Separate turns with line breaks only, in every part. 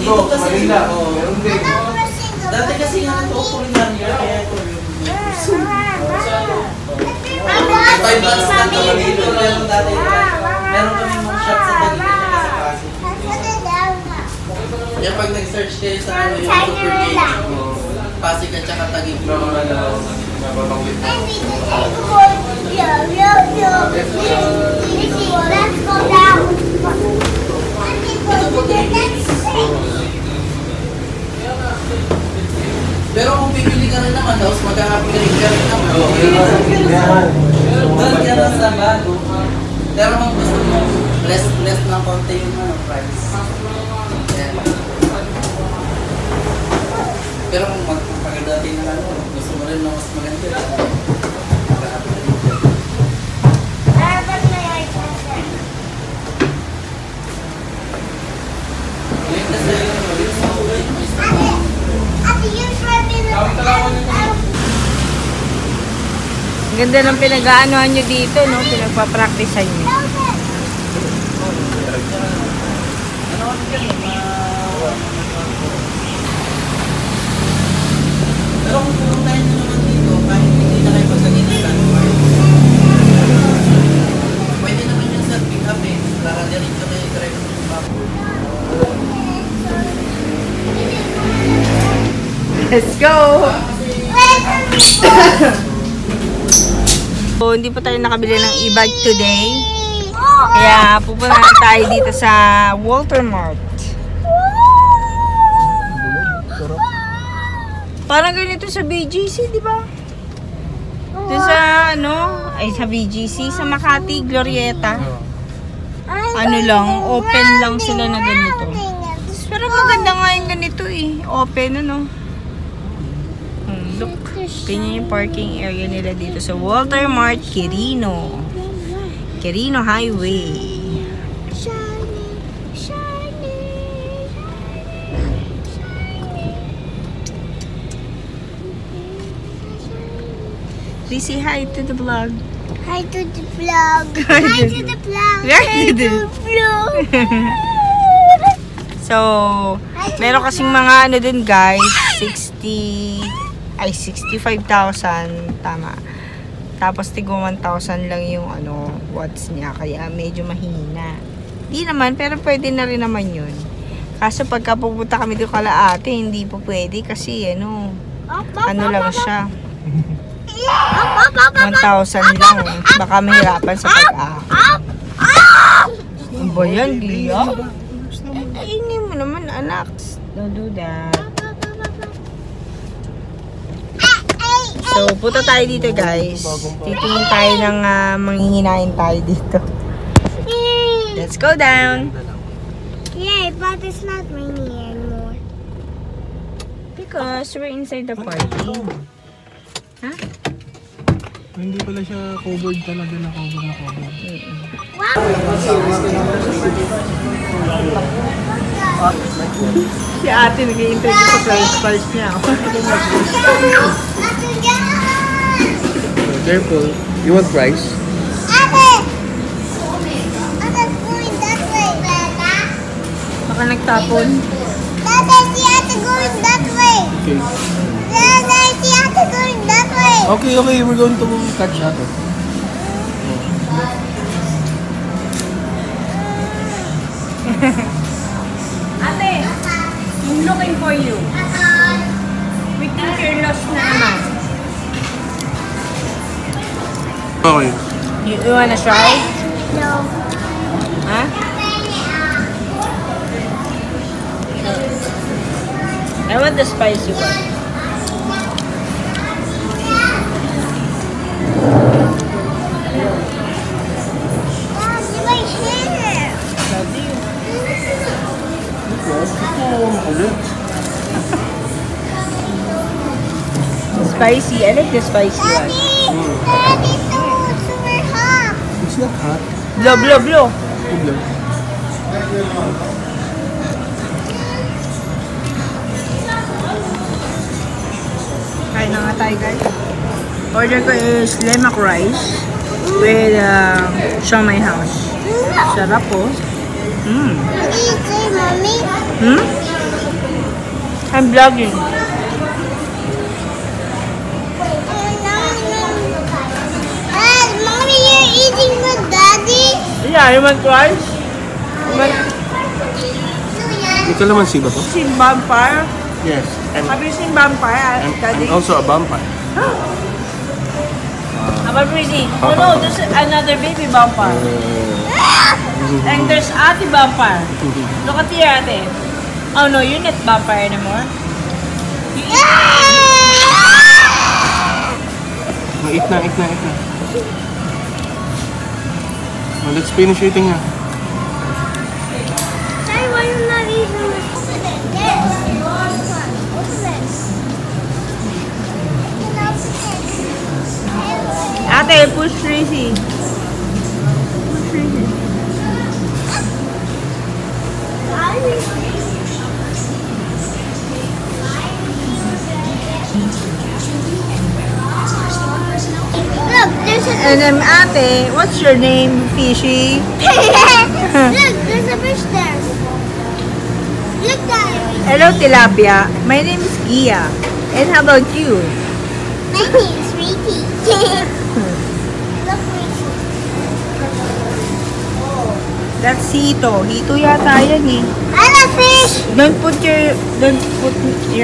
Dito kasi
Manila. Meron din.
dati kasi nga ito, culinary, kaya ito yung... 5 months lang kami dito, meron dati. Meron kami mga shop sa Taguig at sa Pasig. Kaya pag nag-search kayo sa yung super page, Pasig at saka Taguig.
Nababanggit mo.
Let's go down.
Ito po 3 weeks. Pero kung bibili ka rin naman, tapos mag-upgrade ka rin naman. Doon ka na sa bago. Pero kung gusto mo, less ng konti yung price. Yeah. Pero kung magpagdating na gusto mo rin na mas maganda.
Ang ganda ng pinag-aanohan nyo dito, no? Pinagpa-practicean nyo.
Pero kung purong tayo naman dito, kahit hindi na kayo pagkagitan, pwede naman yung sa pick up eh. Para diretso kayo direct yung bago.
Let's go! So, hindi pa tayo nakabili ng e-bike today. Kaya pupunta tayo dito sa Walter Mart. Parang ganito sa BGC, di ba? Doon sa sa BGC, sa Makati, Glorieta. Ano lang, open lang sila na ganito. Pero maganda nga yung ganito eh. Open, look. Ganyan yung parking area nila dito sa Walter Mart, Quirino. Quirino Highway. Please say hi to the vlog.
Hi to the vlog. Hi to the vlog. Hi to the vlog.
So, meron kasing mga din guys, 65,000 tama. Tapos tigo 1,000 lang yung watts niya, kaya medyo mahina. Di naman, pero pwede na rin naman yun. Kaso pagka pupunta kami dito kala ate, hindi po pwede kasi ano lang siya. 1,000 lang. Baka mahirapan sa pag-ahon. Ano ba yan, Gia? Hindi mo naman, anak. Don't do that. So, punta tayo dito, guys. Titingin tayo ng manghihinain tayo dito. Let's go down.
Yay, but it's not rainy anymore.
Because we're inside the party. Huh?
Hindi pala siya covered talaga na cover.
Si ate nag-i-interview sa french fries niya.
Careful. You want fries?
Ate! Ate, going that way.
Baka nagtapon.
Dada, si ate going that way.
Okay.
Dada, si ate going that way.
Okay. We're going to catch ate.
Ate, I'm looking for you. We think you're lost na naman.
Okay.
You wanna try?
No.
Huh? I want the spicy one.
Daddy, my hair.
Spicy. I like the spicy one.
Daddy, it's super hot.
It's not hot.
Blow.
Good.
Kain na nga tayo, guys. Order ko is lemak rice with siomai house. Sarap po.
What do you say, Mommy?
I'm vlogging.
Mommy, you're eating with Daddy?
Yeah, you want twice?
May kalamansi ba to?
Seen vampire?
Yes.
Have you seen vampire, Daddy?
I'm also a vampire.
How about Rizzy? Oh no, there's another baby vampire. And there's Ate vampire. Look at here, Ate. Oh no, you're not vampire anymore.
Eat na. Well, let's finish eating na.
Daddy, why are you not eating this? Open it. Yes. Open it.
Ate, push Rizzy.
Look, there's a
And then Ate, what's your name, Fishy?
Look, there's a fish there. Look, Daddy.
Hello, Tilapia. My name is Gia. And how about you?
My name is Riti. Look, Riti.
That's Hito. Hito yata yan eh.
I love fish.
Don't put your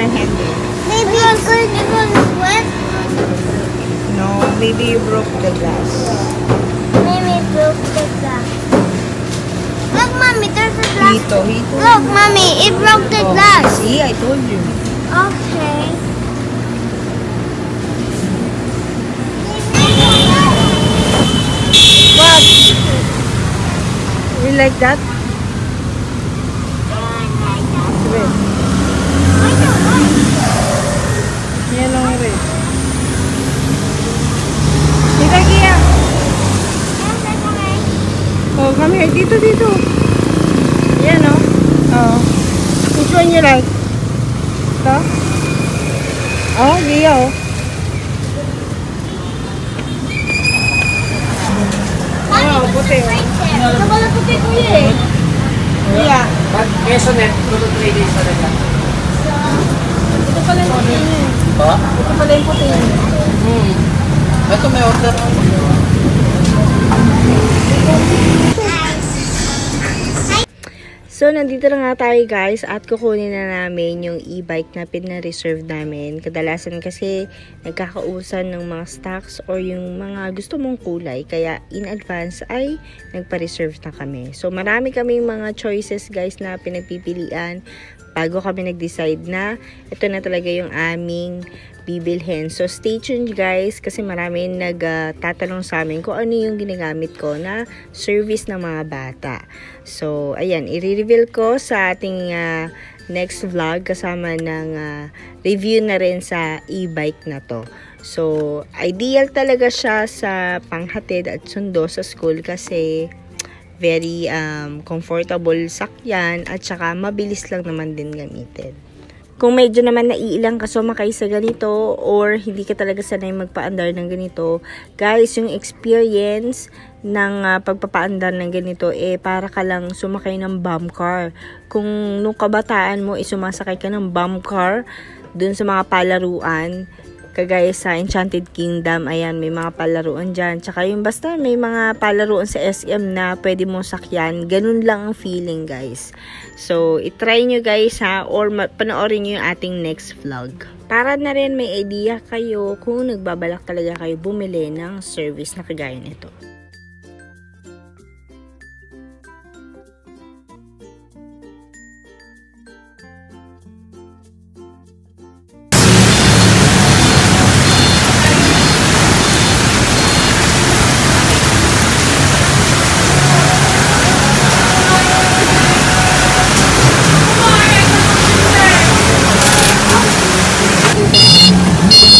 hand there.
Maybe it's going to go this way.
No, maybe you broke the glass.
Maybe it broke the glass. Look, Mommy, there's a glass.
Hito.
Look, Mommy, it broke the glass.
See, I told you.
Okay.
What? You like that? Red. Yellow red. Dito, Gia. Oh, come here. Dito. Yan, oh. Oh. Which one you like? Ito? Oh, Gia, oh. Oh, puti.
Ito pala puti, kuya eh.
Gia.
Pag keso net, 2 to 3 days talaga.
Ito pala yung puti niya.
Ba?
Ito pala yung puti niya.
Ito may order.
So, nandito na nga tayo guys at kukunin na namin yung e-bike na pina-reserve namin. Kadalasan kasi nagkakausan ng mga stocks or yung mga gusto mong kulay. Kaya in advance ay nagpa-reserve na kami. So, marami kaming mga choices guys na pinagpipilian bago kami nag-decide na ito na talaga yung aming bibilhin. So, stay tuned guys kasi marami nagtatanong sa amin kung ano yung ginagamit ko na service ng mga bata. So, ayan, i-reveal ko sa ating next vlog kasama ng review na rin sa e-bike na to. So, ideal talaga siya sa panghatid at sundo sa school kasi very comfortable sakyan at saka mabilis lang naman din gamitin. Kung medyo naman naiilang ka sumakay sa ganito or hindi ka talaga sanay magpaandar ng ganito, guys, yung experience ng pagpapaandar ng ganito para ka lang sumakay ng bomb car. Kung nung kabataan mo sumasakay ka ng bomb car dun sa mga palaruan, kagaya sa Enchanted Kingdom, ayan, may mga palaruan dyan. Tsaka yung basta may mga palaruan sa SM na pwede mong sakyan. Ganun lang ang feeling, guys. So, itry nyo guys ha, or panoorin nyo yung ating next vlog. Para na rin may idea kayo kung nagbabalak talaga kayo bumili ng service na kagaya nito.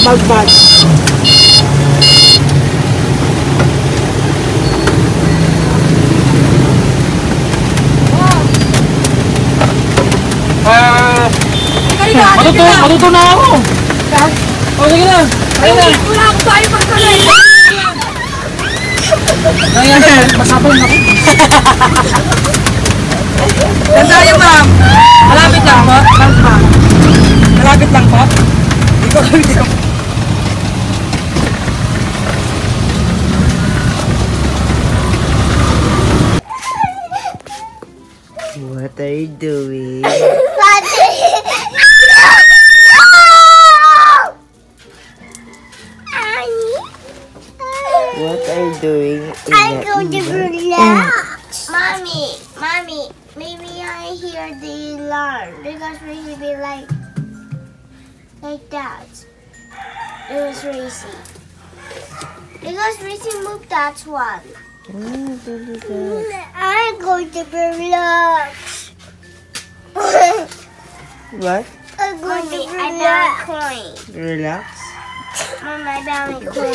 Magbad.
Matuto na ako. O, sige na.
Wala akong tayo pagkalay.
Nangyari, masapon ako.
Saan tayo, ma'am?
Malapit lang ba?
What are you doing?
I'm going to relax. Mommy, maybe I hear the alarm because we should be like that. It was Racy. Because Racy moved that one. I'm going to relax.
What?
I'm going to relax.
Relax?
Mom, I found a coin.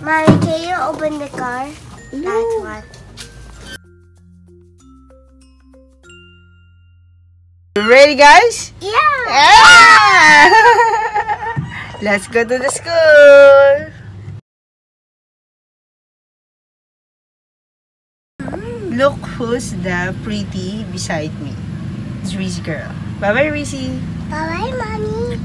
Mommy, can you open the car? That one.
You ready, guys?
Yeah.
Ah! Let's go to the school. Look who's the pretty beside me. It's Reese girl. Bye-bye, Reese.
Bye-bye, Mommy.